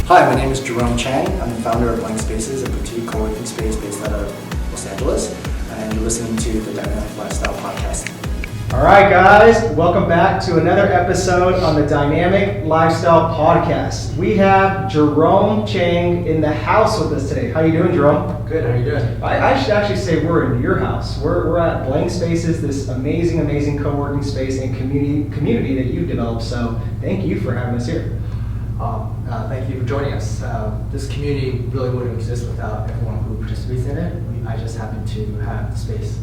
Hi, my name is Jerome Chang. I'm the founder of Blank Spaces, a boutique co-working space based out of Los Angeles, and you're listening to the Dynamic Lifestyle Podcast. All right, guys, welcome back to another episode on the Dynamic Lifestyle Podcast. We have Jerome Chang in the house with us today. How you doing, Jerome? Good, how are you doing? I should actually say we're in your house. We're at Blank Spaces, this amazing co-working space and community that you've developed. So thank you for having us here. Thank you for joining us. This community really wouldn't exist without everyone who participates in it. I just happen to have the space.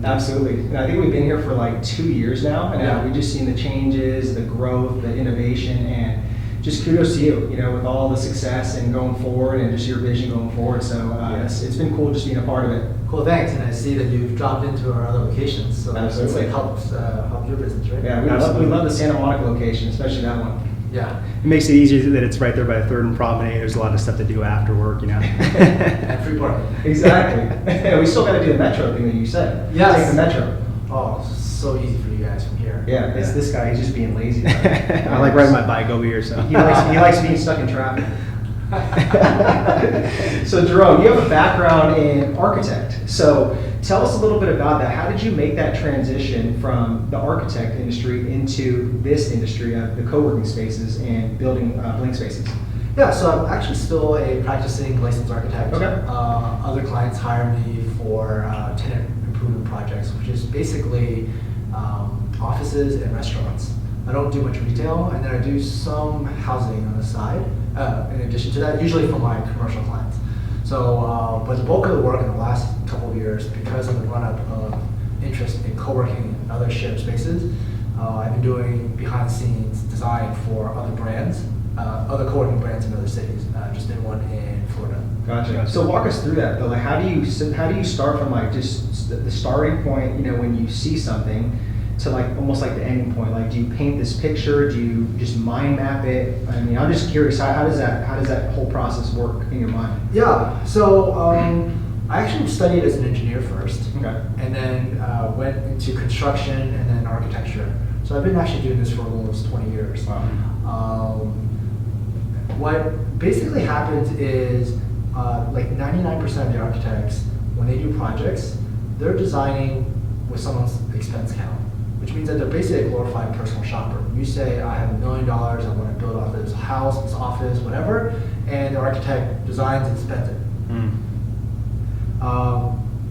Absolutely. And I think we've been here for like 2 years now, and Yeah. we've just seen the changes, the growth, the innovation, and just kudos to you, with all the success and going forward and just your vision going forward. So it's been cool just being a part of it. Cool, thanks. And I see that you've dropped into our other locations, so Absolutely. it's helped your business, right? Yeah, we love the Santa Monica location, especially that one. Yeah. It makes it easier that it's right there by 3rd and Promenade. There's a lot of stuff to do after work, And free parking. Exactly. We still got to do the metro thing that you said. Yes. Take the metro. Oh, so easy for you guys from here. Yeah, it's this guy. He's just being lazy. I like riding my bike over here, so. He likes being stuck in traffic. So Jerome, you have a background in architect. So tell us a little bit about that. How did you make that transition from the architect industry into this industry of the co-working spaces and building Blank Spaces? Yeah, so I'm actually still a practicing licensed architect. Okay. Other clients hire me for tenant improvement projects, which is basically offices and restaurants. I don't do much retail, and then I do some housing on the side, in addition to that, usually for my commercial clients. So, but the bulk of the work in the last couple of years, because of the run-up of interest in co-working and other shared spaces, I've been doing behind-the-scenes design for other brands, other co-working brands in other cities. Just did one in Florida. Gotcha. So walk us through that though. Like, how do you start from like just the starting point? When you see something, to like almost like the ending point. Like, do you paint this picture? Do you just mind map it? I mean, I'm just curious. How does that whole process work in your mind? Yeah. So I actually studied as an engineer first. Okay. And then went into construction and then architecture. So I've been actually doing this for almost 20 years. Wow. What basically happens is like 99% of the architects, when they do projects, they're designing with someone's expense count, which means that they're basically a glorified personal shopper. You say, I have $1 million, I want to build off this house, this office, whatever, and the architect designs and spends it.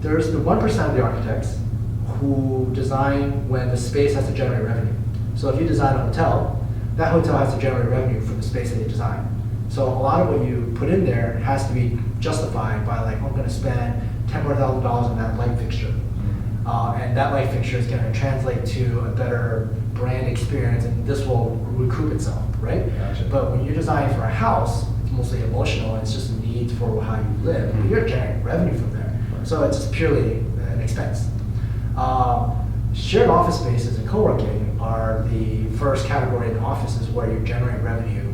There's the 1% of the architects who design when the space has to generate revenue. So if you design a hotel, that hotel has to generate revenue for the space that you design. So a lot of what you put in there has to be justified by like, I'm going to spend $10,000 more on that light fixture. And that light fixture is going to translate to a better brand experience, and this will recoup itself, right? Gotcha. But when you're designing for a house, it's mostly emotional, and it's just a need for how you live. But you're generating revenue from there. So it's just purely an expense. Shared office spaces and co-working are the first category in offices where you generate revenue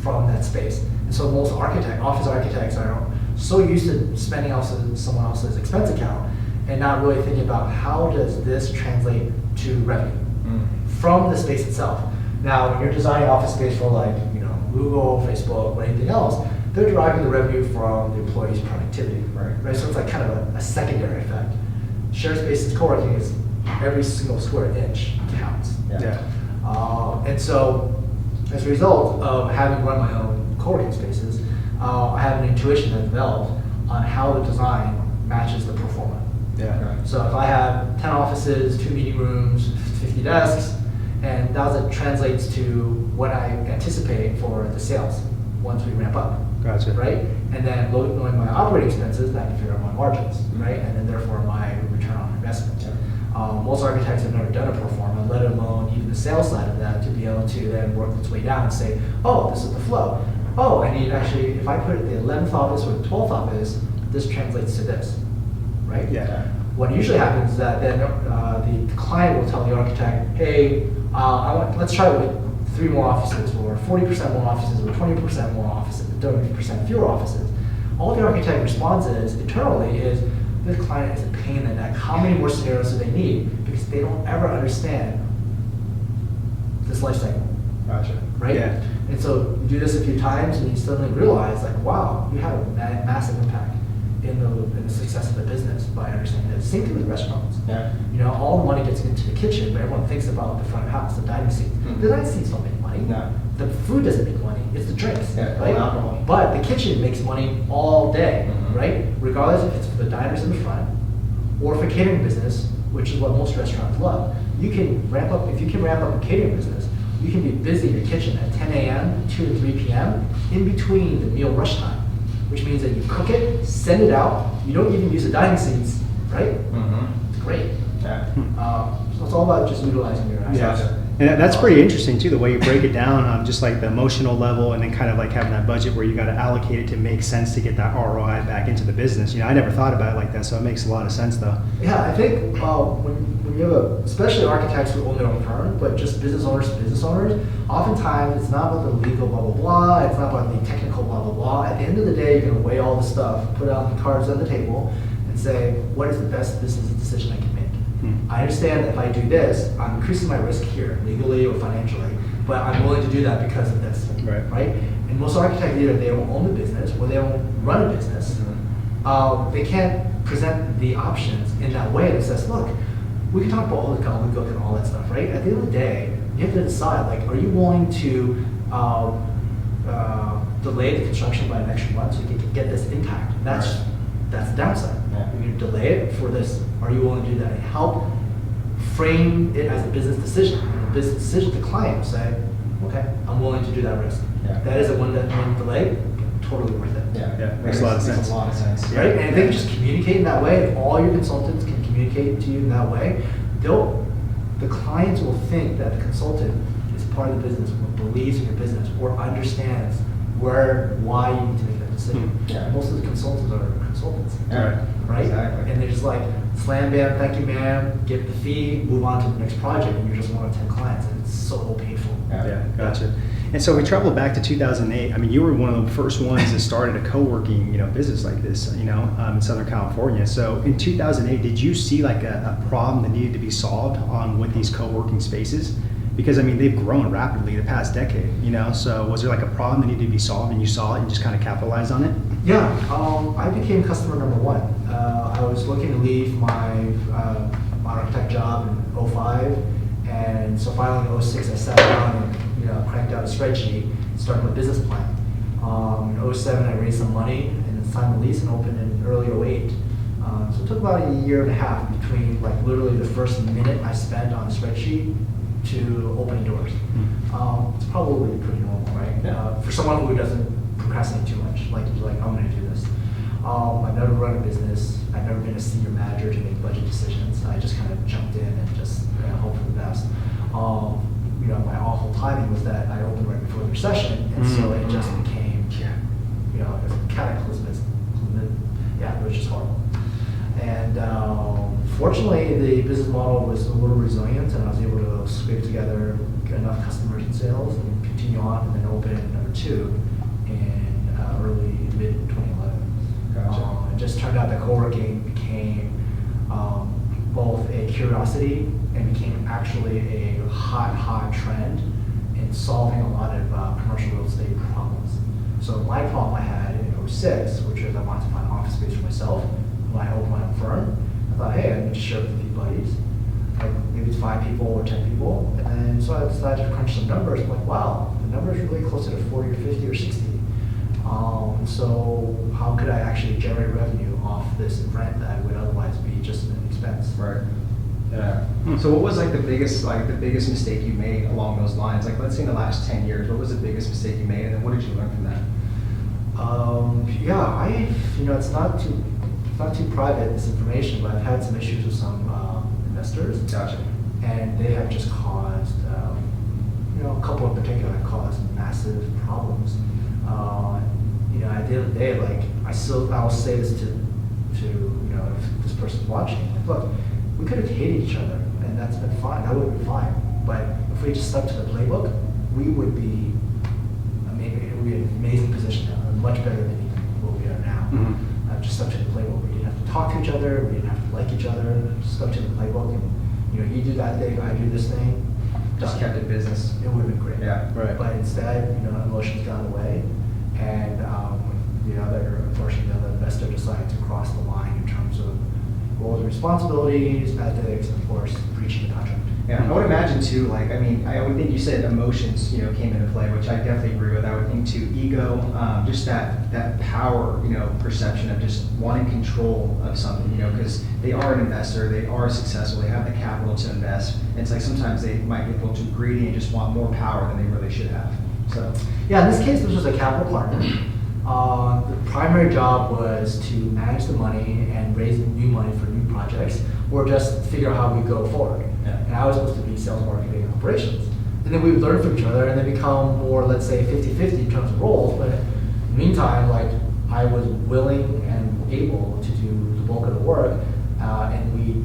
from that space. And so most office architects are so used to spending someone else's expense account and not really thinking about how does this translate to revenue from the space itself. Now, when you're designing office space for like Google, Facebook, or anything else, they're deriving the revenue from the employee's productivity, right? So it's like kind of a secondary effect. Shared spaces co-working is every single square inch counts. Yeah. And so, as a result of having run my own co-working spaces, I have an intuition that developed on how the design matches the pro forma. Yeah. So if I have 10 offices, 2 meeting rooms, 50 desks, and that translates to what I anticipate for the sales once we ramp up. Gotcha. Right? And then knowing my operating expenses, I can figure out my margins, right? And then therefore my return on investment. Most architects have never done a pro forma, let alone even the sales side of that, to be able to then work its way down and say, oh, this is the flow. Oh, I need actually, if I put the 11th office or the 12th office, this translates to this, right? Yeah. What usually happens is that then the client will tell the architect, hey, let's try it with 3 more offices, or 40% more offices, or 20% more offices, 30% fewer offices. All the architect responds internally is, this client is a pain in the neck. How many more scenarios do they need? Because they don't ever understand this life cycle. Gotcha. right? Yeah. And so you do this a few times, and you suddenly realize, like, wow, you have a massive impact in the success of the business by understanding this. Same thing with restaurants. Yeah. You know, all the money gets into the kitchen, but everyone thinks about the front of house, the dining seat. Mhm. The dining seats don't make money. No. The food doesn't make money. It's the drinks, Yeah, right? all alcohol. But the kitchen makes money all day, Mhm. right? Regardless if it's for the diners in the front or for catering business, which is what most restaurants love. You can ramp up, if you can ramp up a catering business, you can be busy in the kitchen at 10 a.m., 2 to 3 p.m., in between the meal rush time, which means that you cook it, send it out, you don't even use the dining seats, right? Mm-hmm. It's great. Yeah. So it's all about just utilizing your assets. Yeah. And that's pretty interesting too, the way you break it down on just like the emotional level and then kind of like having that budget where you got to allocate it to make sense to get that ROI back into the business. You know, I never thought about it like that, so it makes a lot of sense though. Yeah, I think when you have especially architects who own their own firm, but just business owners to business owners, oftentimes it's not about the legal blah, blah, blah, it's not about the technical blah, blah, blah. At the end of the day, you're gonna weigh all the stuff, put out the cards on the table, and say, what is the best business decision I can make? I understand that if I do this, I'm increasing my risk here, legally or financially, but I'm willing to do that because of this, Right. And most architects, either they don't own the business or they don't run a business. They can't present the options in that way that says, look, we can talk about all the gobbledygook and all that stuff, right? At the end of the day, you have to decide, like, are you willing to delay the construction by an extra month so you can get this intact? That's the downside. Yeah. You're going to delay it for this. Are you willing to do that? And help frame it as a business decision. And a business decision, the client will say, okay, I'm willing to do that risk. Yeah. That is a one delay, totally worth it. Yeah, makes a lot of sense. Makes a lot of sense. Right? And if they can just communicate in that way, if all your consultants can communicate to you in that way, the clients will think that the consultant is part of the business, or believes in your business, or understands why you need to make that decision. Yeah. Most of the consultants are consultants. Yeah. Right? Exactly. And they're just like, slam bam, thank you ma'am, get the fee, move on to the next project, and you're just one of 10 clients, and it's so painful. Yeah, gotcha. And so we traveled back to 2008. I mean, you were one of the first ones that started a co-working, business like this, in Southern California. So in 2008, did you see like a problem that needed to be solved with these co-working spaces? Because I mean, they've grown rapidly the past decade, So was there like a problem that needed to be solved, and you saw it and just kind of capitalized on it? Yeah, I became customer number one. I was looking to leave my architect job in 05, and so finally in 06 I sat down and cranked out a spreadsheet and started my business plan. In 07 I raised some money and then signed the lease and opened in early 08. So it took about a year and a half between like literally the first minute I spent on the spreadsheet to opening doors. It's probably pretty normal, right? Yeah. For someone who doesn't procrastinate too much, like I'm going to do this. I've never run a business. I've never been a senior manager to make budget decisions. I just kind of jumped in and just hope for the best. My awful timing was that I opened right before the recession, and so it just became, it was cataclysmic. Yeah, it was just horrible. And fortunately, the business model was a little resilient, and I was able to scrape together enough customers and sales and continue on, and then open number 2 in early mid 2011. Gotcha. It just turned out that co-working became both a curiosity and became actually a hot trend in solving a lot of commercial real estate problems. So my problem I had in 06, which was I wanted to find office space for myself when I opened my own firm. I thought, hey, I need to share with a few buddies. Like maybe it's 5 people or 10 people. And then so I decided to crunch some numbers. I'm like, wow, the number is really closer to 40 or 50 or 60. So how could I actually generate revenue off this rent that would otherwise be just an expense? Right. Yeah. So what was like the biggest mistake you made along those lines? Like let's say in the last 10 years, what was the biggest mistake you made, and then what did you learn from that? It's not too private, this information, but I've had some issues with some investors. Gotcha. And they have just caused, a couple in particular have caused massive problems. At the end of the day, like I'll say this to if this person's watching, like, look, we could have hated each other, and that's been fine. That would have been fine. But if we just stuck to the playbook, we would be in an amazing position now, and much better than even where we are now. Just stuck to the playbook. We didn't have to talk to each other. We didn't have to like each other. Just stuck to the playbook, and you do that thing, I do this thing. Just done. kept it business. It would have been great. Yeah. Right. But instead, emotions got in the way, and unfortunately, the other investor decided to cross the line in terms of roles and responsibilities, ethics, and of course, breaching the contract. Yeah, I would imagine too, like, I would think you said emotions, came into play, which I definitely agree with. I would think too, ego, just that power, perception of just wanting control of something, because they are an investor, they are successful, they have the capital to invest. And it's like sometimes they might get a little too greedy and just want more power than they really should have. So, Yeah, in this case, this was a capital partner. The primary job was to manage the money and raise new money for new projects, or just figure out how we go forward. Yeah. And I was supposed to be sales, marketing, and operations. And then we would learn from each other, and then become more, let's say, 50-50 in terms of roles. But in the meantime, I was willing and able to do the bulk of the work, and we,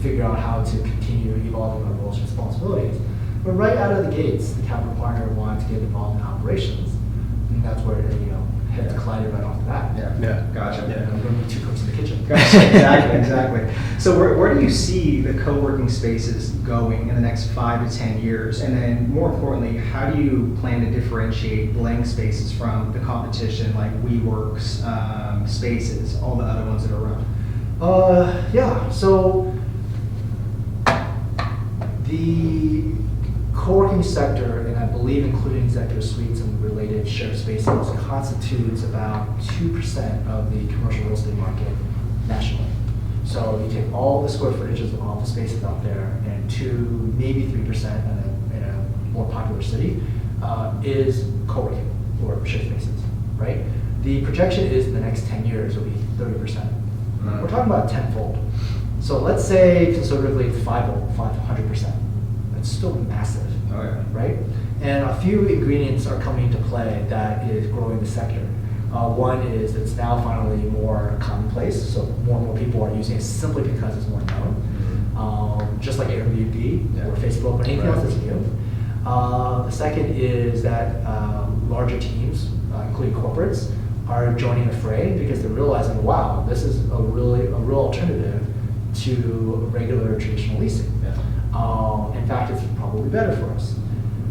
figure out how to continue evolving our roles and responsibilities. But right out of the gates, the capital partner wanted to get involved in operations. And that's where heads collided right off the bat. Yeah. Gotcha. Yeah. We're going to be two cooks in the kitchen. Gotcha. Exactly. So where do you see the co-working spaces going in the next 5 to 10 years? And then more importantly, how do you plan to differentiate blank spaces from the competition like WeWorks, Spaces, all the other ones that are around? So the co-working sector, and I believe including executive suites and related shared spaces, constitutes about 2% of the commercial real estate market nationally. So you take all the square footages of office spaces out there, and 2, maybe 3% in a more popular city is co-working or shared spaces, right? The projection is in the next 10 years it'll be 30%. We're talking about tenfold. So let's say conservatively 500%. That's still massive. Oh, yeah. Right? And a few ingredients are coming into play that is growing the sector. One is it's now finally more commonplace, so more and more people are using it simply because it's more known. Just like Airbnb or Facebook or anything else that's new. The second is that larger teams, including corporates, are joining the fray because they're realizing, wow, this is a real alternative to regular traditional leasing. In fact, it's probably better for us.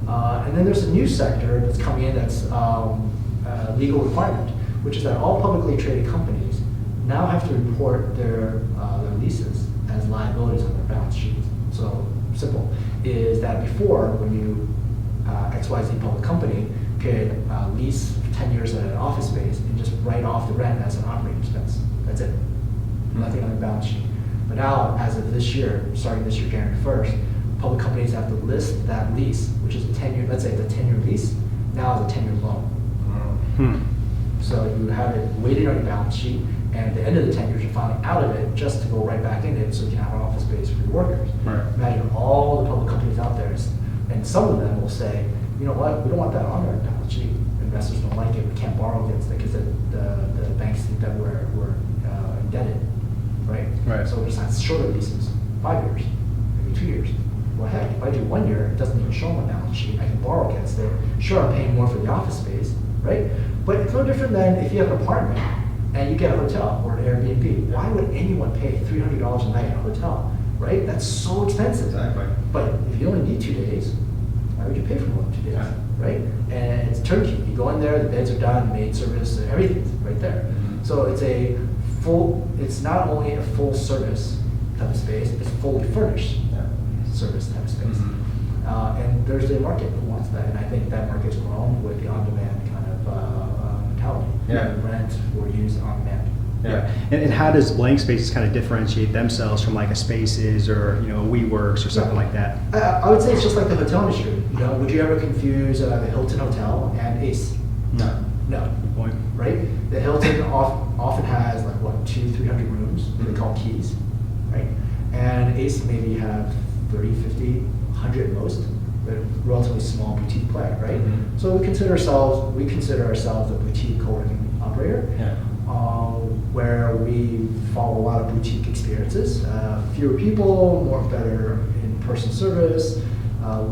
And then there's a new sector that's coming in that's a legal requirement, which is that all publicly traded companies now have to report their leases as liabilities on their balance sheets. So simple is that before, when you XYZ public company could lease for 10 years at an office space and just write off the rent as an operating expense. That's it. Nothing on their balance sheet. But now, as of this year, starting this year, January 1st, public companies have to list that lease, which is a 10-year, let's say it's a 10-year lease, now as a 10-year loan. So you have it weighted on your balance sheet, and at the end of the 10 years, you're finally out of it just to go right back in it so you can have an office space for your workers. Right. Imagine all the public companies out there, and some of them will say, you know what, we don't want that on our balance sheet. Investors don't like it, we can't borrow against it because the banks think that we're indebted, right? Right. So we just have shorter leases, 5 years, maybe 2 years. Well, heck, if I do 1 year, it doesn't even show on my balance sheet, I can borrow against it. Sure, I'm paying more for the office space, right? But it's no different than if you have an apartment and you get a hotel or an Airbnb. Why would anyone pay $300 a night in a hotel, right? That's so expensive. Exactly. But if you only need 2 days, why would you pay for more than 2 days, Yeah. right? And it's turnkey. You go in there, the beds are done, maid service, everything's right there. So it's not only a full service type of space, it's fully furnished service type of space. And there's a market who wants that, and I think that market's grown with the on-demand kind of mentality. Yeah. Rent or use on demand. Yeah. And how does blank spaces kind of differentiate themselves from like a Spaces or a WeWorks or something like that? I would say it's just like the hotel industry. Would you ever confuse the Hilton Hotel and Ace? No. No. Good point. Right? The Hilton often has like 200-300 rooms that they call keys, right? And Ace maybe have 30, 50, 100 at most, but relatively small boutique player, right? So we consider ourselves a boutique co-working operator, where we follow a lot of boutique experiences, fewer people, better in-person service,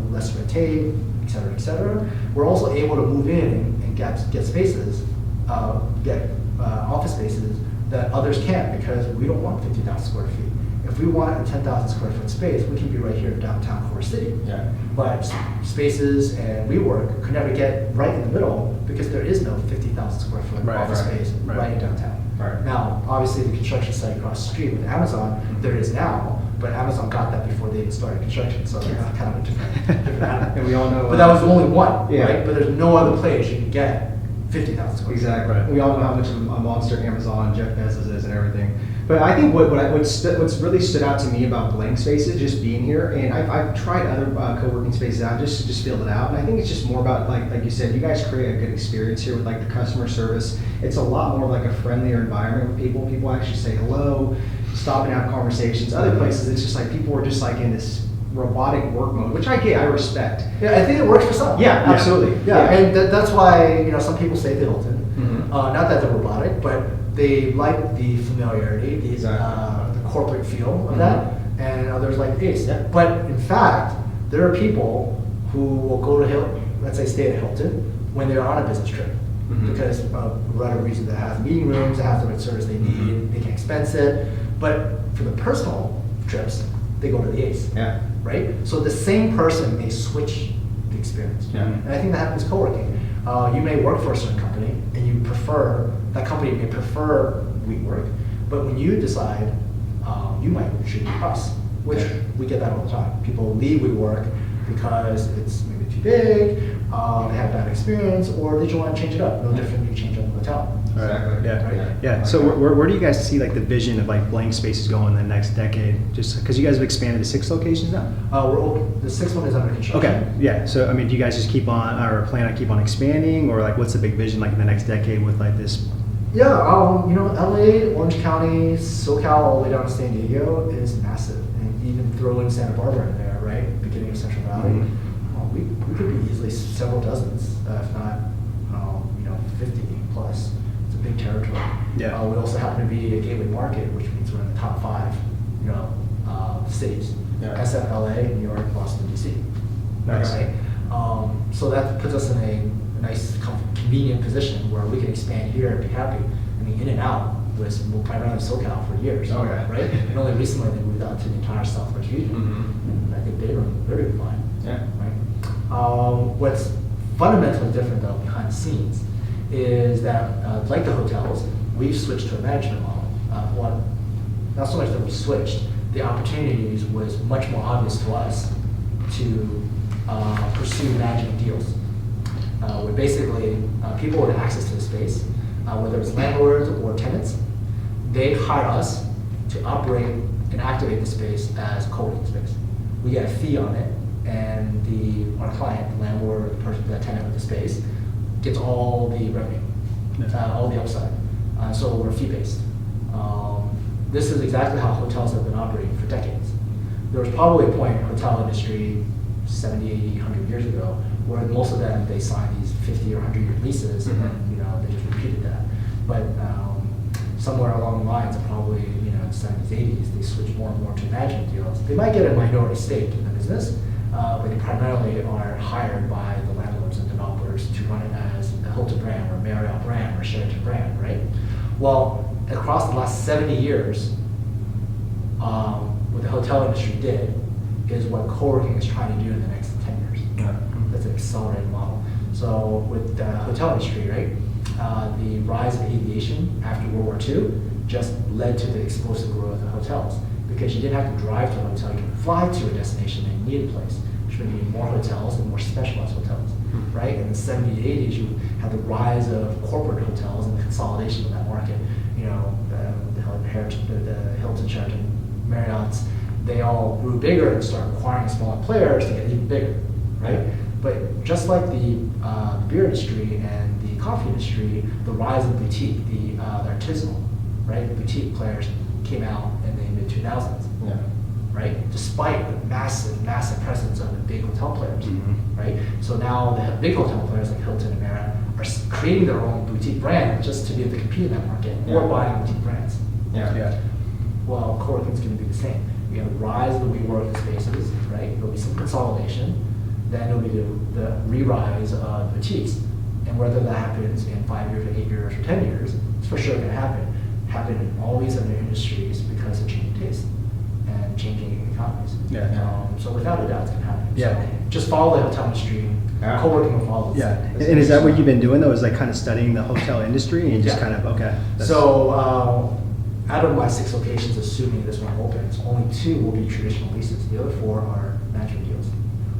less red tape, et cetera, et cetera. We're also able to move in and get spaces, office spaces that others can't because we don't want 50,000 square feet. If we want a 10,000 square foot space, we can be right here in downtown Core City. Yeah. But spaces and WeWork could never get right in the middle because there is no 50,000 square foot Right, office right, space right. right in downtown. Right. Now, obviously, the construction site across the street with Amazon, there is now, but Amazon got that before they even started construction, so it's kind of a different animal. And we all know. But that was only one, Yeah. right? But there's no other place you can get 50,000 square feet. Exactly. Right. We all know how much of a monster Amazon, Jeff Bezos is and everything. But I think what's really stood out to me about blank spaces, just being here, and I've tried other co-working spaces out just to just feel it out. And I think it's just more about, like you said, you guys create a good experience here with like the customer service. It's a lot more like a friendlier environment with people. People actually say hello, stop and have conversations. Other places, it's just like people are just like in this robotic work mode, which I get, I respect. Yeah, I think it works for some. Yeah, absolutely. Yeah, and that's why some people stay at the Hilton. Mhm. Not that they're robotic, but they like the familiarity, Exactly. the corporate feel of Mhm. that, and others like the Ace. Yeah. But in fact, there are people who will go to Hilton, let's say stay at Hilton, when they're on a business trip. Mhm. Because of whatever reason, they have meeting rooms, they have the right service they need, they can expense it. But for the personal trips, they go to the Ace. Yeah. Right? So the same person may switch the experience. Yeah. And I think that happens co-working. You may work for a certain company and you prefer, that company may prefer WeWork, but when you decide, you might choose us, which Yeah. we get that all the time. People leave WeWork because it's maybe too big, they have bad experience, or they just want to change it up. No different than you change up a hotel. Exactly. Yeah, Right. yeah. So where do you guys see like the vision of like blank spaces going in the next decade? Just because you guys have expanded to 6 locations now. The sixth one is under construction. Okay, yeah. So I mean, do you guys just keep on or plan on keep on expanding, or like what's the big vision like in the next decade with like this? Yeah, LA, Orange County, SoCal, all the way down to San Diego is massive. And even throw in Santa Barbara in there, right? Beginning of Central Valley. Mhm. We could be easily several dozens, if not, 50 plus. It's a big territory. Yeah. We also happen to be a gateway market, which means we're in the top 5, cities. Yeah. SF, LA, New York, Boston, DC. Nice. Right? So that puts us in a nice, convenient position where we can expand here and be happy. I mean, In and Out was primarily SoCal for years. Oh, yeah. Right? And only recently they moved out to the entire Southwest region. Mhm. And I think they're doing fine. Yeah. Right? What's fundamentally different though behind the scenes is that, like the hotels, we've switched to a management model. Not so much that we switched, the opportunities was much more obvious to us to pursue management deals. Where basically people with access to the space, whether it's landlords or tenants, they hire us to operate and activate the space as co-working space. We get a fee on it, and our client, the landlord, or the person, the tenant of the space, gets all the revenue, all the upside. So we're fee-based. This is exactly how hotels have been operating for decades. There was probably a point in the hotel industry 70, 80, 100 years ago where most of them, they signed these 50 or 100-year leases, and then, they just repeated that. But somewhere along the lines of probably, in the 70s, 80s, they switched more and more to management deals. They might get a minority stake in the business, but they primarily are hired by the landlords and developers to run it as a Hilton brand or Marriott brand or Sheraton brand, right? Well, across the last 70 years, what the hotel industry did is what co-working is trying to do in the next 10 years. Yeah. That's an accelerated model. So with the hotel industry, right, the rise of aviation after World War II just led to the explosive growth of hotels because you didn't have to drive to a hotel, you could fly to a destination and you needed a place, which meant you needed more hotels and more specialized hotels, right? In the 70s, 80s, you had the rise of corporate hotels and the consolidation of that market. The Hilton, Sheraton, Marriott's, they all grew bigger and started acquiring smaller players to get even bigger, right? But just like the beer industry and the coffee industry, the rise of boutique, the artisanal, right? The boutique players came out in the mid-2000s, Yeah. right? Despite the massive, massive presence of the big hotel players, Mhm. right? So now the big hotel players like Hilton and Marriott are creating their own boutique brand just to be able to compete in that market or Yeah. buying boutique brands. Yeah. Well, co-working is going to be the same. We have the rise of the WeWork spaces, right? There'll be some consolidation. Then there'll be the re-rise of boutiques. And whether that happens in 5 years, or 8 years, or 10 years, it's for sure going to happen. Happen in all these other industries because of changing taste. changing economies. Yeah. So without a doubt, it's going to happen. Yeah. So just follow the hotel industry. Yeah. Co-working will follow. Yeah, and is that what you've been doing though? Is like kind of studying the hotel industry and just Yeah. kind of okay? So out of my 6 locations, assuming this one opens, only 2 will be traditional leases. The other 4 are management deals.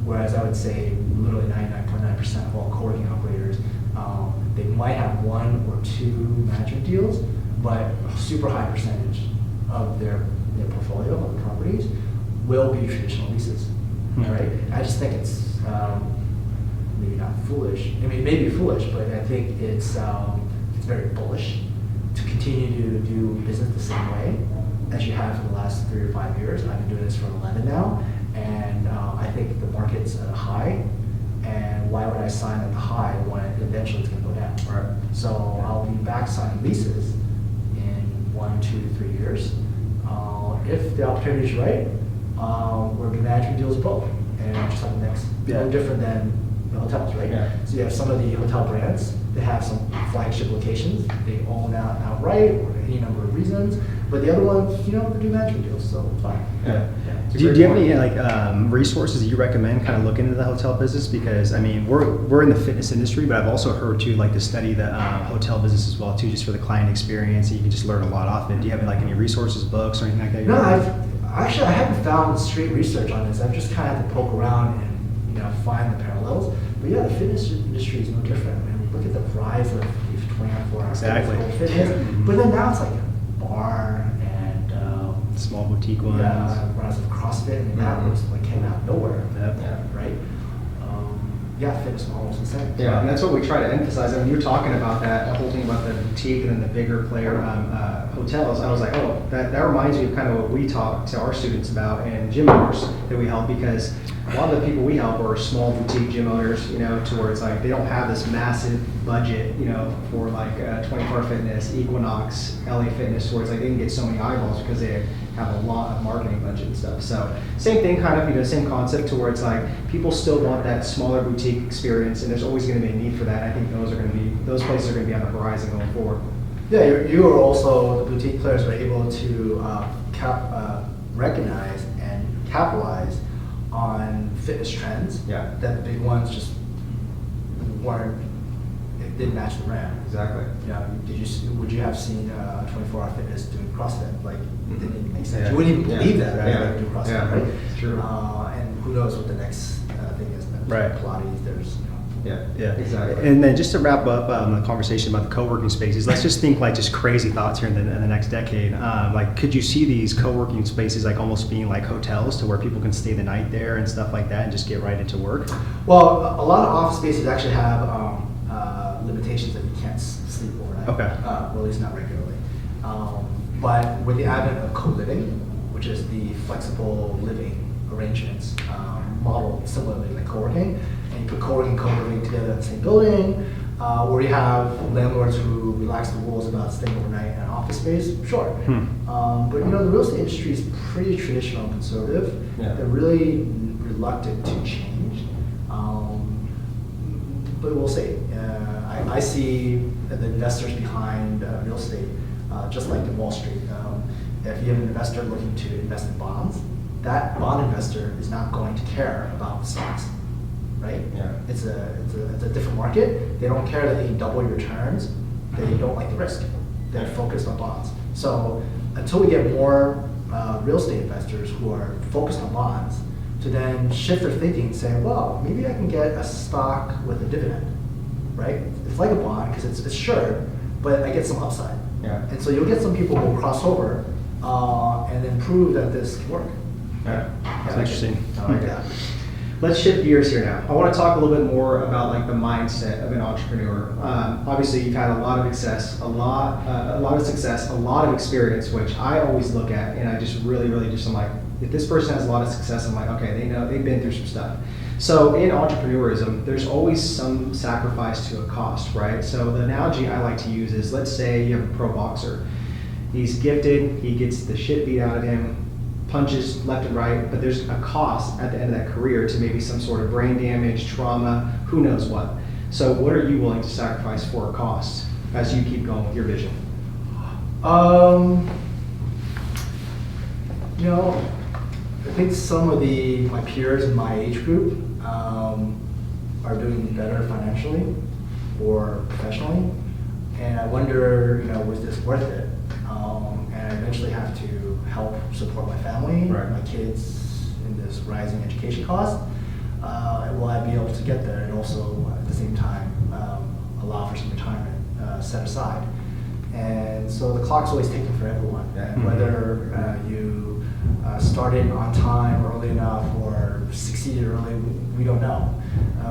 Whereas I would say literally 99.9% of all co-working operators, they might have 1 or 2 management deals, but a super high percentage of their portfolio of the properties will be traditional leases, right? I just think it's maybe not foolish. I mean, it may be foolish, but I think it's very bullish to continue to do business the same way as you have for the last 3 or 5 years. I've been doing this for 11 now, and I think the market's at a high. And why would I sign at the high when eventually it's going to go down? Right. So I'll be back signing leases in 1, 2, 3 years. If the opportunity is right, we're doing management deals both, and just like the next, no different than the hotels, right? Yeah. So you have some of the hotel brands, they have some flagship locations, they own outright or any number of reasons, but the other ones, they do management deals, so it's fine. Yeah. Do you have any like resources that you recommend kind of looking into the hotel business? Because I mean, we're in the fitness industry, but I've also heard too like to study the hotel business as well too, just for the client experience, and you can just learn a lot off it. Do you have like any resources, books, or anything like that? No, I haven't found straight research on this. I've just kind of had to poke around and find the parallels. But yeah, the fitness industry is no different. I mean, look at the rise of these 24-hour Exactly. fitness. But then now it's like a bar and small boutique ones. rise of CrossFit, and that was like came out of nowhere. Yeah. Right? Yeah, fitness models the same. Yeah, and that's what we try to emphasize. And when you were talking about that whole thing about the boutique and then the bigger player hotels, I was like, oh, that reminds me of kind of what we talk to our students about and gym owners that we help, because a lot of the people we help are small boutique gym owners, towards like they don't have this massive budget, for like 24 Fitness, Equinox, LA Fitness, towards like they can get so many eyeballs because they have a lot of marketing budget and stuff. So same thing, kind of, same concept towards like people still want that smaller boutique experience, and there's always going to be a need for that. I think those places are going to be on the horizon going forward. Yeah, you are also, the boutique players are able to recognize and capitalize on fitness trends. Yeah. That the big ones just it didn't match the brand. Exactly. Yeah. Would you have seen 24-hour fitness doing CrossFit? Like, it didn't even make sense. Yeah. You wouldn't even believe that, right? Yeah. Like, do CrossFit, Yeah. right? It's true. And who knows what the next thing is? Right. Pilates, there's, Yeah, Exactly. And then just to wrap up the conversation about the co-working spaces, let's just think like just crazy thoughts here in the next decade. Like, could you see these co-working spaces like almost being like hotels to where people can stay the night there and stuff like that and just get right into work? Well, a lot of office spaces actually have limitations that you can't sleep overnight. Okay. Well, at least not regularly. But with the advent of co-living, which is the flexible living arrangements model similarly like co-working, and you put co-working and co-living together in the same building, or you have landlords who relax the rules about staying overnight in an office space, sure. But the real estate industry is pretty traditional and conservative. Yeah. They're really reluctant to change. But we'll see. I see the investors behind real estate, just like in Wall Street. If you have an investor looking to invest in bonds, that bond investor is not going to care about stocks, right? Yeah. It's a different market. They don't care that they can double your returns. They don't like the risk. They're focused on bonds. So until we get more real estate investors who are focused on bonds, to then shift their thinking and say, well, maybe I can get a stock with a dividend, right? It's like a bond because it's sure, but I get some upside. Yeah. And so you'll get some people who will cross over and then prove that this can work. Yeah. That's interesting. I like that. Let's shift gears here now. I want to talk a little bit more about like the mindset of an entrepreneur. Obviously, you've had a lot of success, a lot of experience, which I always look at, and I just really I'm like, if this person has a lot of success, I'm like, okay, they know they've been through some stuff. So in entrepreneurism, there's always some sacrifice to a cost, right? So the analogy I like to use is, let's say you have a pro boxer. He's gifted, he gets the shit beat out of him, punches left and right, but there's a cost at the end of that career to maybe some sort of brain damage, trauma, who knows what. So what are you willing to sacrifice for a cost as you keep going with your vision? I think some of my peers in my age group are doing better financially or professionally, and I wonder, was this worth it? And I eventually have to help support my family, Right. my kids in this rising education cost. Will I be able to get there, and also at the same time allow for some retirement set aside? And so the clock's always ticking for everyone, Yeah. and whether you started on time early enough or succeeded early, we don't know.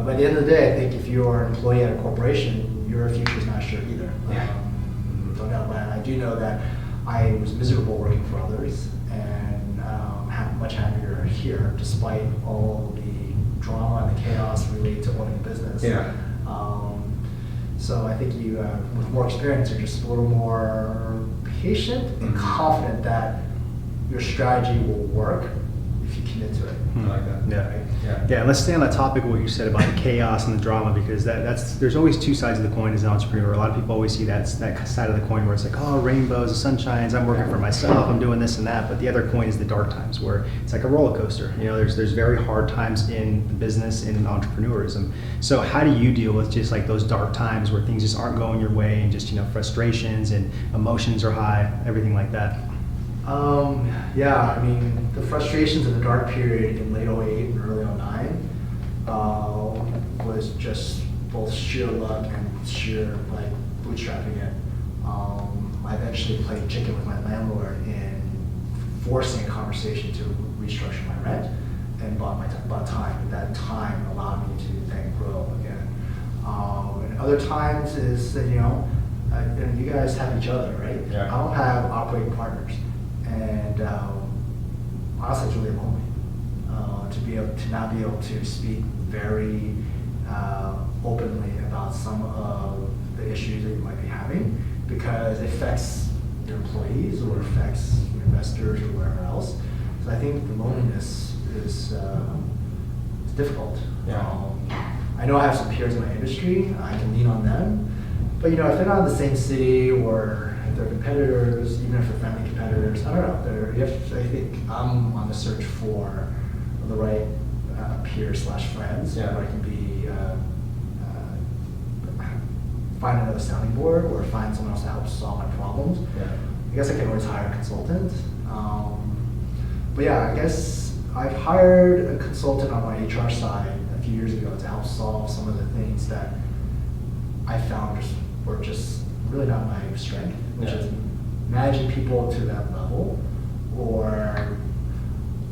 But at the end of the day, I think if you're an employee at a corporation, your future's not sure either. Yeah. Don't know, but I do know that I was miserable working for others, and much happier here, despite all the drama and the chaos related to owning a business. Yeah. So I think you, with more experience, you're just a little more patient and confident that your strategy will work if you commit to it. I like that. Yeah. Yeah. Yeah, let's stay on that topic of what you said about the chaos and the drama, because there's always two sides of the coin as an entrepreneur. A lot of people always see that side of the coin where it's like, oh, rainbows, the sunshines, I'm working for myself, I'm doing this and that. But the other coin is the dark times, where it's like a roller coaster. There's very hard times in the business and in entrepreneurism. So how do you deal with just like those dark times where things just aren't going your way, and just frustrations and emotions are high, everything like that? Yeah, I mean, the frustrations of the dark period in late 08 and early 09 was just both sheer luck and sheer bootstrapping it. I eventually played chicken with my landlord in forcing a conversation to restructure my rent and bought time. And that time allowed me to then grow again. And other times is that, you guys have each other, right? Yeah. I don't have operating partners. And honestly, it's really lonely to not be able to speak very openly about some of the issues that you might be having, because it affects your employees or affects your investors or wherever else. So I think the loneliness is difficult. Yeah. I know I have some peers in my industry. I can lean on them, but if they're not in the same city, or if they're competitors, even if they're friendly competitors, I don't know. I think I'm on the search for the right peers/friends, Yeah. where I can be find another sounding board or find someone else to help solve my problems. Yeah. I guess I can always hire a consultant. But yeah, I guess I've hired a consultant on my HR side a few years ago to help solve some of the things that I found were just really not my strength, which Yeah. is managing people to that level, or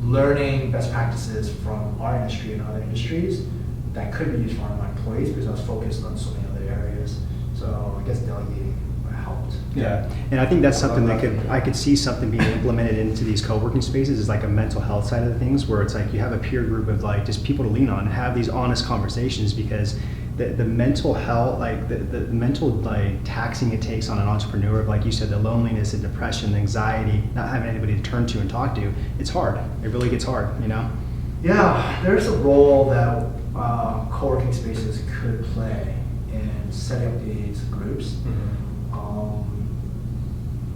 learning best practices from our industry and other industries that could be used for my employees, because I was focused on so many other areas. So I guess delegating helped. Yeah, and I think that's something that love that. I could see something being implemented into these co-working spaces, is like a mental health side of the things, where it's like you have a peer group of just people to lean on and have these honest conversations, because the mental health, the mental taxing it takes on an entrepreneur, of like you said, the loneliness and depression, the anxiety, not having anybody to turn to and talk to, it's hard. It really gets hard, Yeah, there's a role that co-working spaces could play in setting up these groups.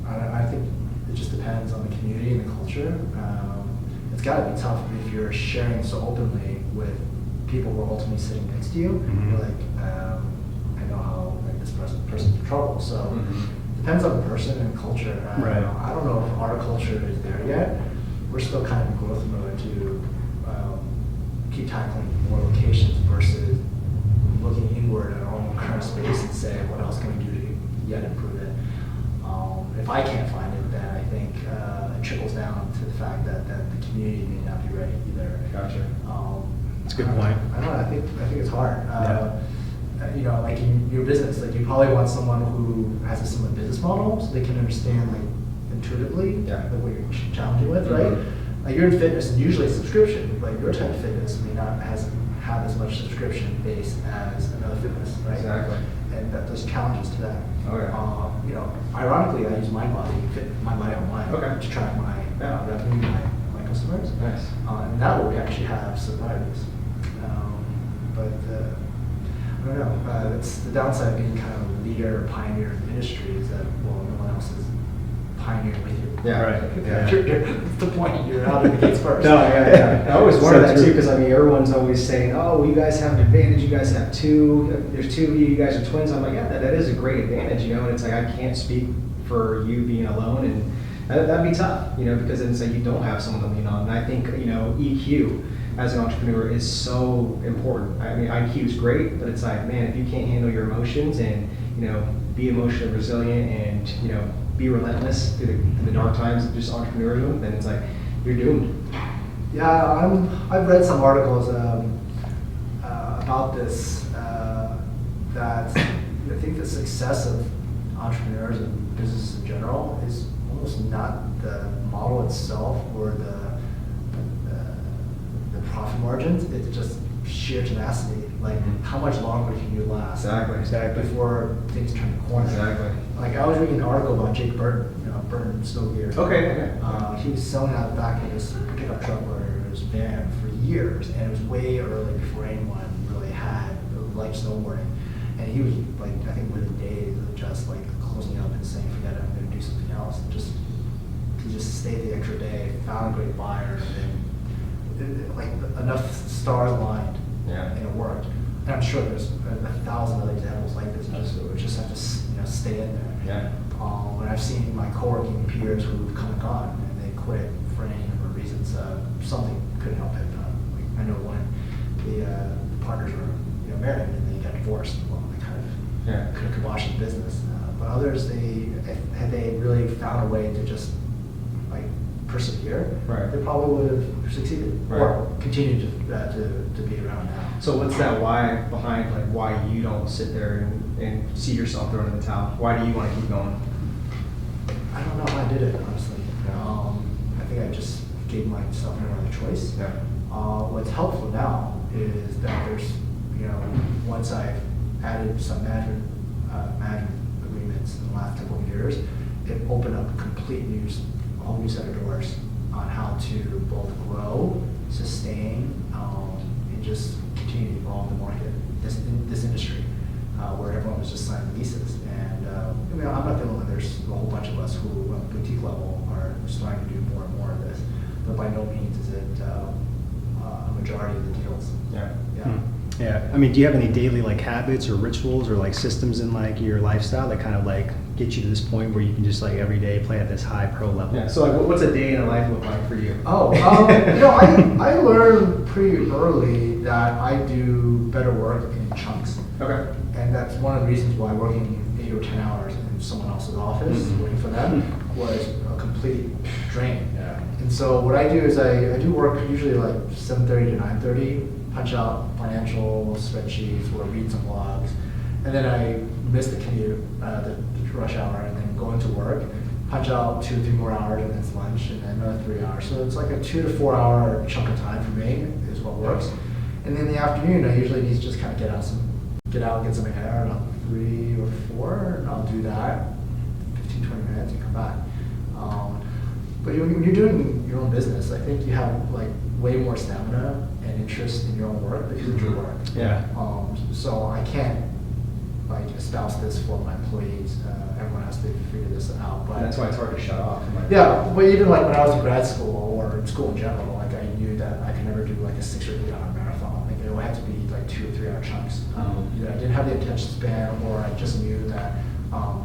I think it just depends on the community and the culture. It's got to be tough if you're sharing so openly with people who are ultimately sitting next to you. You're like, I know how this person's in trouble. So depends on the person and culture. Right. I don't know if our culture is there yet. We're still kind of in growth mode to keep tackling more locations versus looking inward at our own current space and say, what else can we do to yet improve it? If I can't find it, then I think it trickles down to the fact that the community may not be ready either. Gotcha. That's a good point. I don't know. I think it's hard. Like in your business, you probably want someone who has a similar business model, so they can understand intuitively what you're challenging with, right? Like you're in fitness, and usually it's subscription. Like your type of fitness may not have as much subscription base as another fitness, right? Exactly. And there's challenges to that. Oh, yeah. Ironically, I use MindBody online to track my revenue, my customers. Nice. And that way we actually have survivors. But I don't know. It's the downside of being kind of a leader or pioneer in the industry is that, no one else is pioneering with you. Yeah, right. Yeah. That's the point. You're out of the gates first. No, yeah. I always wonder So that true. too, because I mean, everyone's always saying, "Oh, well, you guys have an advantage. You guys have two. There's two of you. You guys are twins." I'm like, yeah, that is a great advantage, you know. And it's like I can't speak for you being alone, and that'd be tough, you know, because then it's like you don't have someone to lean on. And I think, you know, EQ as an entrepreneur is so important. I mean, IQ is great, but it's like, man, if you can't handle your emotions and, you know, be emotionally resilient and, you know, be relentless through the dark times of just entrepreneurial, then it's like you're doomed. Yeah, I've read some articles about this, that I think the success of entrepreneurs and businesses in general is almost not the model itself or the profit margins. It's just sheer tenacity. Like, how much longer can you last? Exactly. Before things turn the corner. Exactly. Like, I was reading an article about Jake Burton, you know, Burton Snow Gear. Okay. He was selling out the back of his pickup truck or his van for years, and it was way early before anyone really had like snowboarding. And he was like, I think within days of just like closing up and saying, forget it, I'm going to do something else. He just stayed the extra day, found a great buyer, and like enough stars aligned, Yeah. and it worked. And I'm sure there's 1,000 other examples like this. We just have to, you know, stay in there. Yeah. And I've seen my co-working peers who've come and gone, and they quit for any number of reasons. Something couldn't help it. Like, I know one, the partners were, you know, married and they got divorced. Well, they kind of could have kiboshed the business. But others, had they really found a way to just like persevere, Right. they probably would have succeeded or continued to be around now. So what's that why behind, like, why you don't sit there and see yourself throwing in the towel? Why do you want to keep going? I don't know how I did it, honestly. I think I just gave myself another choice. Yeah. What's helpful now is that there's, you know, once I've added some management agreements in the last couple of years, it opened up a whole new set of doors on how to both grow, sustain, and just continue to evolve the market, this industry, where everyone was just signing leases. And I mean, I'm not the only one. There's a whole bunch of us who, on the boutique level, are starting to do more and more of this. But by no means is it a majority of the deals. Yeah. Yeah. Yeah, I mean, do you have any daily like habits or rituals or like systems in like your lifestyle that kind of like get you to this point where you can just like every day play at this high pro level? Yeah. So like, what's a day in a life look like for you? Oh, you know, I learned pretty early that I do better work in chunks. Okay. And that's one of the reasons why working 8 or 10 hours in someone else's office, working for them, was a complete drain. Yeah. And so what I do is I do work usually like 7:30 to 9:30, punch out financial spreadsheets or read some logs, and then I miss the commute, the rush hour, and then go into work, punch out 2 or 3 more hours, and then it's lunch, and then another 3 hours. So it's like a 2 to 4 hour chunk of time for me is what works. And then in the afternoon, I usually need to just kind of get out, get some air, about 3 or 4, and I'll do that, 15, 20 minutes, and come back. But when you're doing your own business, I think you have like way more stamina and interest in your own work because it's your work. Yeah. So I can't like espouse this for my employees. Everyone has to figure this out. But That's why it's hard to shut off. yeah, but even like when I was in grad school or in school in general, like I knew that I could never do like a 6 or 8 hour marathon. Like it would have to be like 2 or 3 hour chunks. Either I didn't have the attention span, or I just knew that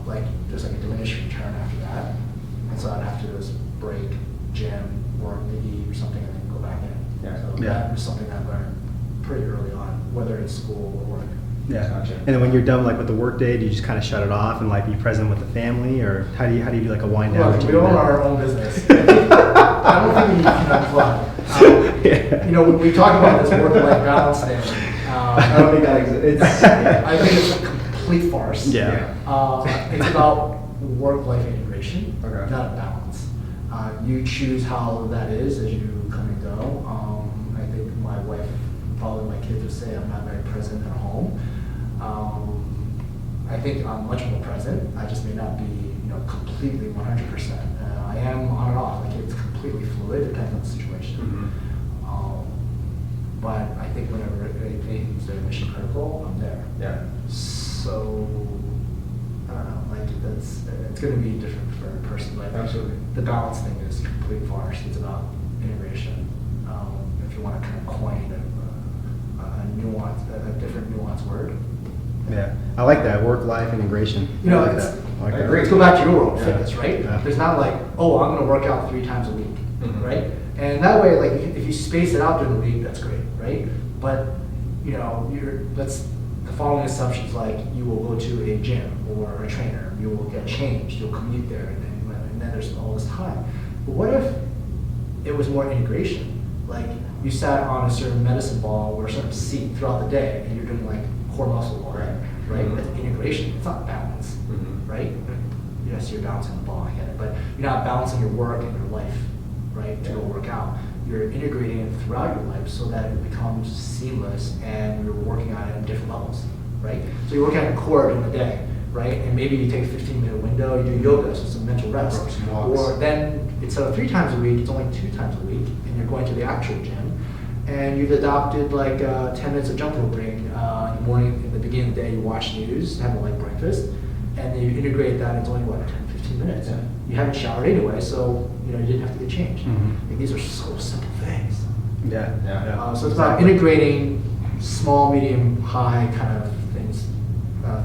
like there's like a diminished return after that, and so I'd have to just break, gym, work, maybe eat or something, and then go back in. Yeah. So that was something I learned pretty early on, whether it's school or work. Yeah. Gotcha. And then when you're done like with the work day, do you just kind of shut it off and like be present with the family, or how do you do like a wind down? Look, we routine own then? our own business. I don't think we can unplug. You know, when we talk about this work-life balance thing, I don't think that exists. I think it's a complete farce. Yeah. It's about work-life integration, Okay. not a balance. You choose how that is as you come and go. I think my wife, probably my kids would say I'm not very present at home. I think I'm much more present. I just may not be, you know, completely 100%. I am on and off. Like it's completely fluid. It depends on the situation. But I think whenever anything's mission critical, I'm there. Yeah. So I don't know. Like it's going to be different for every person. Like Absolutely. the balance thing is complete farce. It's about integration. If you want to kind of coin a different nuanced word. Yeah, I like that, work-life integration. You know, I like it's, that. I like I that. agree. let's go back to your world, Yeah. fitness, right? Yeah. There's not like, oh, I'm going to work out 3 times a week, Mhm. right? And that way, like, if you space it out during the week, that's great, right? But, you know, the following assumptions, like, you will go to a gym or a trainer, you will get changed, you'll commute there, and then there's all this time. But what if it was more integration? Like, you sat on a certain medicine ball or a certain seat throughout the day, and you're doing, like, core muscle work, right? Mhm. That's integration. It's not balance, Mhm. right? Yes, you're balancing the ball, I get it, but you're not balancing your work and your life, right, to go work out. You're integrating it throughout your life so that it becomes seamless and you're working on it at different levels, right? So you're working on your core during the day, right? And maybe you take a 15-minute window, you do yoga, so some mental rest. Or some walks. Or then instead of 3 times a week, it's only 2 times a week, and you're going to the actual gym. And you've adopted like 10 minutes of jump roping in the morning. In the beginning of the day, you watch news, have a light breakfast, and then you integrate that into only 10, 15 minutes. Yeah. You haven't showered anyway, so you didn't have to get changed. Mhm. Like, these are so simple things. Yeah, Yeah. So it's about integrating small, medium, high kind of things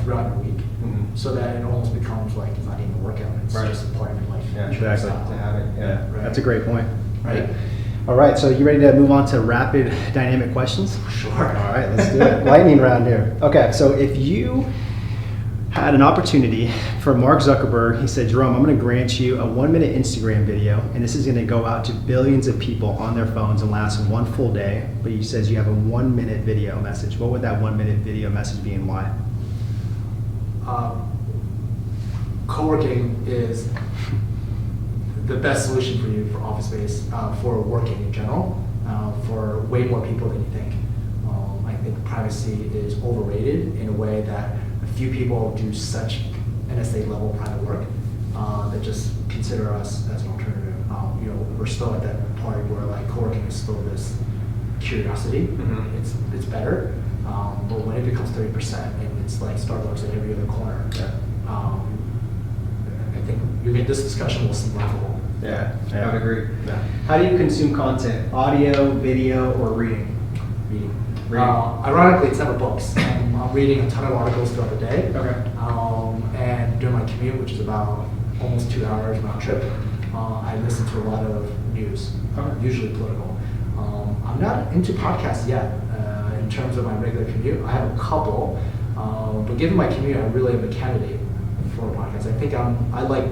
throughout your week, Mhm. so that it almost becomes like it's not even a workout; it's Right. just a part of your life. Yeah, exactly. To have it, yeah. Right. That's a great point. Right? All right, so you ready to move on to rapid dynamic questions? Sure. All right, let's do it. Lightning round here. Okay, so if you had an opportunity for Mark Zuckerberg, he said, Jerome, I'm going to grant you a 1-minute Instagram video, and this is going to go out to billions of people on their phones and last 1 full day. But he says you have a 1-minute video message. What would that 1-minute video message be and why? Co-working is the best solution for you for office space, for working in general, for way more people than you think. I think privacy is overrated in a way that a few people do such NSA level private work that just consider us as an alternative. We're still at that part where like co-working is still this curiosity. Mhm. It's better, but when it becomes 30% and it's like Starbucks at every other corner, I think this discussion will seem laughable. Yeah, Yeah. I would agree. Yeah. How do you consume content? Audio, video, or reading? Reading. Reading. Ironically, it's never books. I'm reading a ton of articles throughout the day. Okay. And during my commute, which is about almost 2 hours round trip, I listen to a lot of news, Okay. usually political. I'm not into podcasts yet in terms of my regular commute. I have a couple, but given my commute, I really am a candidate for a podcast. I think I like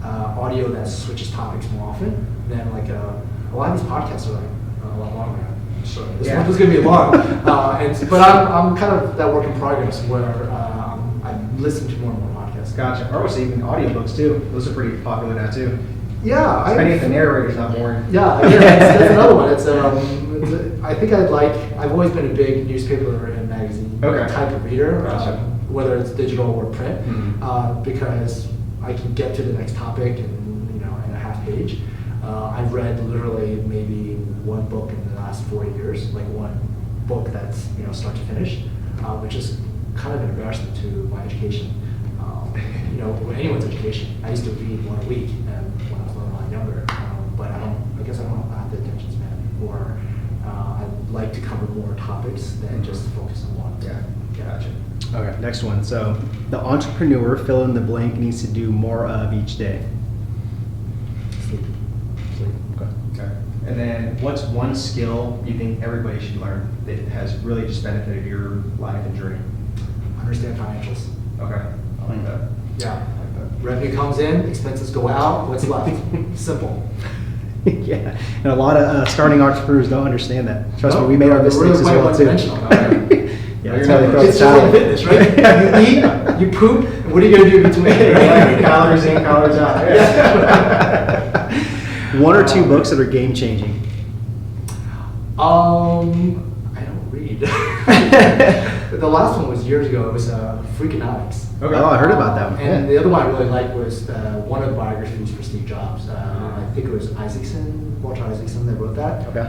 audio that switches topics more often than like a lot of these podcasts are like a lot longer. So this Yeah. one was going to be long, but I'm kind of that work in progress where I listen to more and more podcasts. Gotcha. Or also even audiobooks too. Those are pretty popular now too. Yeah, Depending if the narrator's not boring. Yeah, that's another one. I think I've always been a big newspaper and magazine Okay. type of reader, Gotcha. whether it's digital or print, Mhm. because I can get to the next topic in a half page. I've read literally maybe one book in the last 4 years, like one book that's start to finish, which is kind of an embarrassment to my education. Anyone's education. I used to read one a week when I was a lot younger, but I guess I don't have the attention span, or I'd like to cover more topics than just focus on one. Yeah. Gotcha. Okay, next one. So the entrepreneur, fill in the blank, needs to do more of each day. Sleep. Okay. Okay. And then what's one skill you think everybody should learn that has really just benefited your life and journey? Understand financials. Okay. I like that. Yeah. I like that. Revenue comes in, expenses go out. What's left? Simple. Yeah, and a lot of starting entrepreneurs don't understand that. Trust me, No, we made our they're really mistakes as quite well too. one-dimensional about it. Yeah, that's how they throw It's the just like towel. fitness, right? You eat, you poop, and what are you going to do between? Like calories in, calories out. One or two books that are game changing. I don't read. The last one was years ago. It was Freakonomics. Okay. Oh, I heard about that one. And Yeah. the other one I really liked was one of the biographies for Steve Jobs. I think it was Walter Isaacson that wrote that. Okay.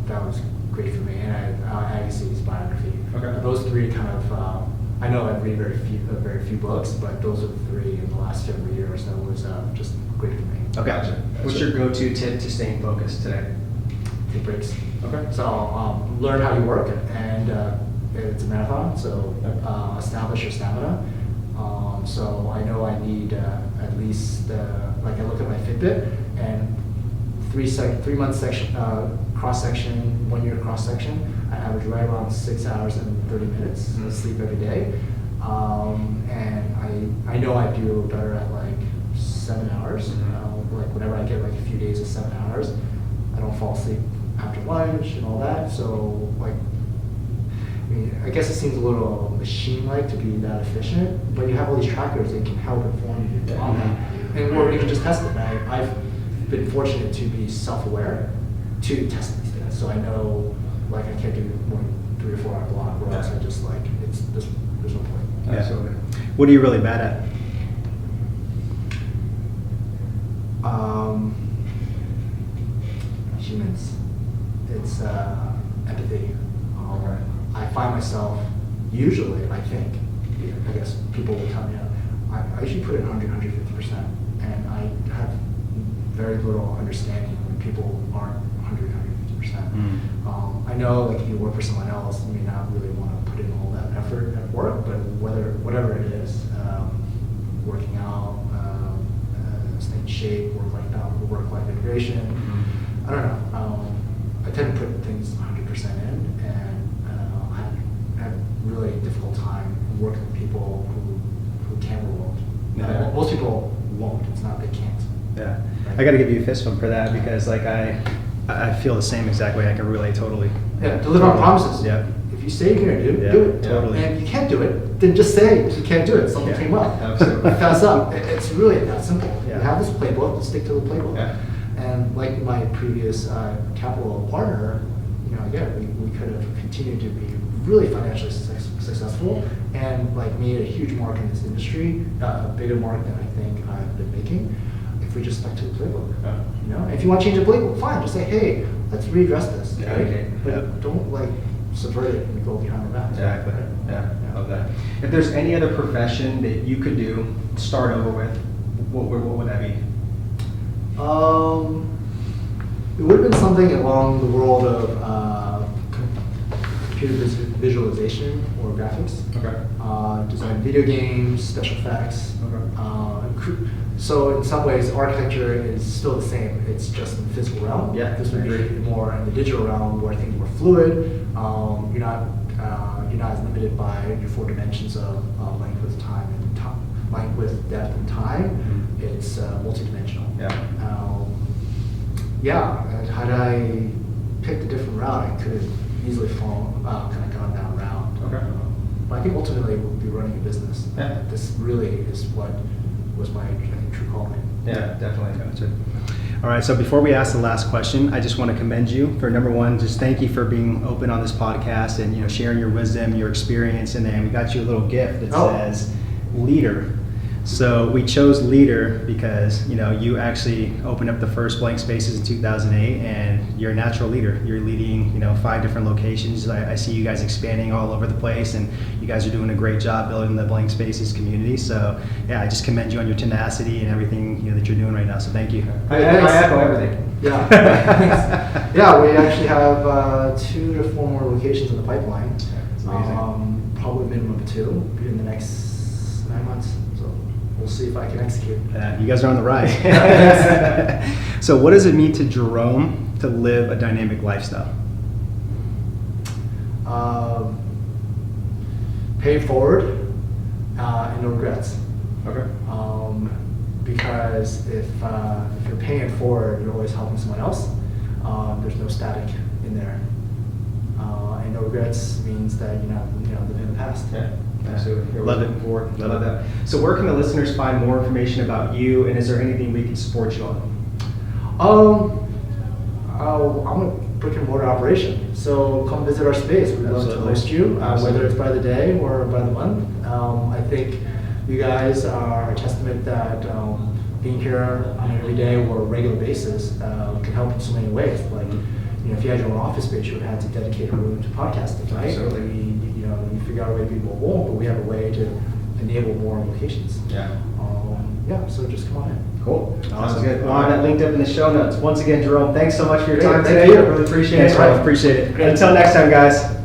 That was great for me, and Agassi's biography. Okay. Those three kind of I know I read very few books, but those are the three in the last several years that was just great for me. Okay. Gotcha. What's your go-to tip to staying focused today? Take breaks. Okay. So learn how you work, and it's a marathon, so establish your stamina. So I know I need at least, like I look at my Fitbit, and 3 month section, cross section, 1 year cross section, I average right around 6 hours and 30 minutes of sleep every day. And I know I do better at like 7 hours. Like whenever I get like a few days of 7 hours, I don't fall asleep after lunch and all that. So like, I mean, I guess it seems a little machine-like to be that efficient, but you have all these trackers that can help inform you on that, or you can just test it. And I've been fortunate to be self-aware to test these things, so I know like I can't do more than 3 or 4 hour block, or else I just like there's no point. Yeah. Absolutely. What are you really bad at? Humans, it's empathy. I find myself usually, I think, I guess people will tell me, I usually put in 150%, and I have very little understanding when people aren't 150%. I know like if you work for someone else, you may not really want to put in all that effort at work, but whatever it is, working out, staying in shape, work-life integration, I don't know. I tend to put things 100% in, and I have really difficult time working with people who can or won't. Yeah. Most people won't. It's not they can't. Yeah, I got to give you a fist bump for that, because like I feel the same exact way. I can relate totally. Yeah, deliver on promises. Yeah. If you say you're going to do it. Totally. And if you can't do it, then just say you can't do it. Something Yeah, came up. absolutely. Fess up. It's really that simple. Yeah. You have this playbook, stick to the playbook. Yeah. And like my previous capital partner, again, we could have continued to be really financially successful and like made a huge mark in this industry, a bigger mark than I think I've been making, if we just stuck to the playbook. Yeah. If you want to change the playbook, fine. Just say, hey, let's readdress this. Yeah, right? okay. But Yeah. don't like subvert it and go behind the back. Exactly. Yeah. Love that. If there's any other profession that you could do, start over with, what would that be? It would have been something along the world of computer visualization or graphics. Okay. Design video games, special effects. Okay. So in some ways, architecture is still the same. It's just in the physical realm. Yeah, This would I agree. be more in the digital realm where things are more fluid. You're not as limited by your 4 dimensions of length, width, time, and length, width, depth, and time. It's multidimensional. Had I picked a different route, I could have easily gone down that route. Okay. But I think ultimately we'll be running a business. Yeah. This really is what was my true calling. Yeah, definitely. Gotcha. All right, so before we ask the last question, I just want to commend you for number one, just thank you for being open on this podcast and sharing your wisdom, your experience, and then we got you a little gift that says leader. So we chose leader because you actually opened up the first blank spaces in 2008, and you're a natural leader. You're leading 5 different locations. I see you guys expanding all over the place, and you guys are doing a great job building the blank spaces community. So yeah, I just commend you on your tenacity and everything that you're doing right now. So thank you. I echo everything. Yeah. Thanks. Yeah, we actually have 2 to 4 more locations in the pipeline. It's amazing. Probably minimum of 2 in the next 9 months. So we'll see if I can execute. You guys are on the rise. So what does it mean to Jerome to live a dynamic lifestyle? Pay it forward and no regrets. Okay. Because if you're paying it forward, you're always helping someone else. There's no static in there. And no regrets means that you're not living in the past. Yeah. Absolutely. You're Love it. looking forward. Love Love it. that. So where can the listeners find more information about you, and is there anything we can support you on? I'm a brick and mortar operation, so come visit our space. We'd love to Absolutely. host you, Absolutely. whether it's by the day or by the month. I think you guys are a testament that being here on an everyday or regular basis can help in so many ways. Like, if you had your own office space, you would have to dedicate a room to podcasting, right? Absolutely. You figure figure out a way to be mobile, but we have a way to enable more locations. Yeah. Yeah, so just come on in. Cool. Sounds good. We'll have that linked up in the show notes. Once again, Jerome, thanks so much for your Great, time thank today. you. I really appreciate Thanks, it. Ralph. Appreciate it. Great. Until next time, guys.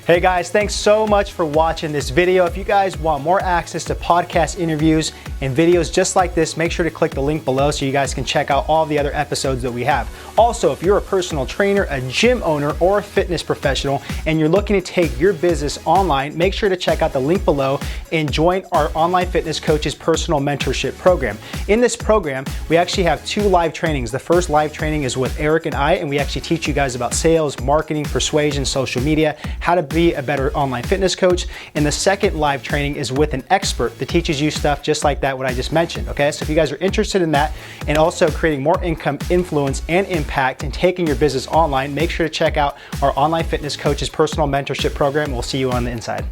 Hey guys, thanks so much for watching this video. If you guys want more access to podcast interviews and videos just like this, make sure to click the link below so you guys can check out all the other episodes that we have. Also, if you're a personal trainer, a gym owner, or a fitness professional, and you're looking to take your business online, make sure to check out the link below and join our Online Fitness Coaches Personal Mentorship Program. In this program, we actually have 2 live trainings. The first live training is with Eric and I, and we actually teach you guys about sales, marketing, persuasion, social media, how to be a better online fitness coach. And the second live training is with an expert that teaches you stuff just like that, what I just mentioned, okay? So if you guys are interested in that and also creating more income, influence, and impact and taking your business online, make sure to check out our Online Fitness Coaches Personal Mentorship Program. We'll see you on the inside.